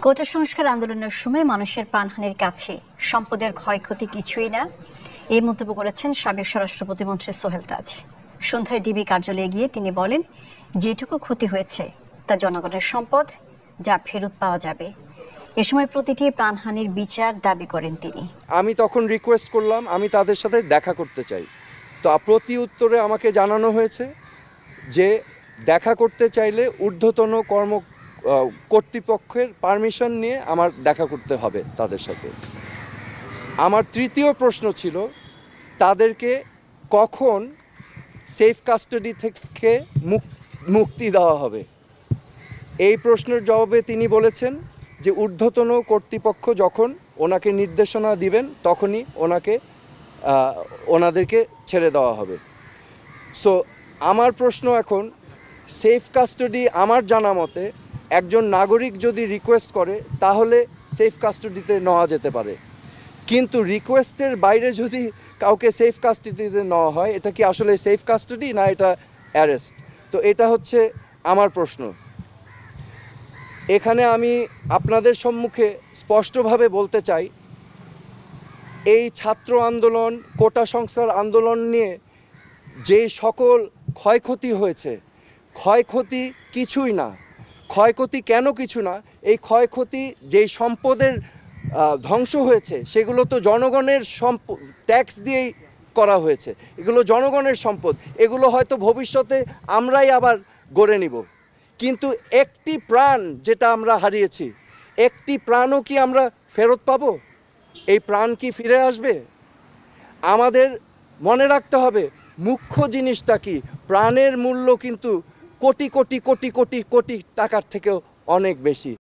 কোটা সংস্কার আন্দোলনের সময় মানুষের প্রাণহানির কাছে সম্পদের ক্ষয়ক্ষতি কিছুই না, এই মন্তব্য করেছেন সাবেক স্বরাষ্ট্র প্রতিমন্ত্রী সোহেল তাজ। সন্ধ্যায় ডিবি কার্যালয়ে গিয়ে তিনি বলেন, যেটুকু ক্ষতি হয়েছে তা জনগণের সম্পদ, যা ফেরত পাওয়া যাবে। এ সময় প্রতিটি প্রাণহানির বিচার দাবি করেন তিনি। আমি তখন রিকোয়েস্ট করলাম, আমি তাদের সাথে দেখা করতে চাই। তো প্রতি উত্তরে আমাকে জানানো হয়েছে যে দেখা করতে চাইলে ঊর্ধ্বতন কর্তৃপক্ষের পারমিশন নিয়ে আমার দেখা করতে হবে তাদের সাথে। আমার তৃতীয় প্রশ্ন ছিল, তাদেরকে কখন সেফ কাস্টাডি থেকে মুক্তি দেওয়া হবে। এই প্রশ্নের জবাবে তিনি বলেছেন যে ঊর্ধ্বতন কর্তৃপক্ষ যখন ওনাকে নির্দেশনা দিবেন তখনই ওনাদেরকে ছেড়ে দেওয়া হবে। সো আমার প্রশ্ন এখন, সেফ কাস্টাডি আমার জানা মতে একজন নাগরিক যদি রিকোয়েস্ট করে তাহলে সেফ কাস্টাডিতে নেওয়া যেতে পারে, কিন্তু রিকোয়েস্টের বাইরে যদি কাউকে সেফ কাস্টাডিতে নেওয়া হয়, এটা কি আসলে সেফ কাস্টাডি না এটা অ্যারেস্ট? তো এটা হচ্ছে আমার প্রশ্ন। এখানে আমি আপনাদের সম্মুখে স্পষ্টভাবে বলতে চাই, এই ছাত্র আন্দোলন, কোটা সংস্কার আন্দোলন নিয়ে যে সকল ক্ষয়ক্ষতি হয়েছে, ক্ষয়ক্ষতি কিছুই না। ক্ষয়ক্ষতি কেন কিছু না? এই ক্ষয়ক্ষতি যেই সম্পদের ধ্বংস হয়েছে সেগুলো তো জনগণের ট্যাক্স দিয়েই করা হয়েছে। এগুলো জনগণের সম্পদ, এগুলো হয়তো ভবিষ্যতে আমরাই আবার গড়ে নিব। কিন্তু একটি প্রাণ যেটা আমরা হারিয়েছি, একটি প্রাণও কি আমরা ফেরত পাবো? এই প্রাণ কি ফিরে আসবে? আমাদের মনে রাখতে হবে মুখ্য জিনিসটা কি। প্রাণের মূল্য কিন্তু কোটি কোটি কোটি কোটি কোটি টাকার থেকেও অনেক বেশি।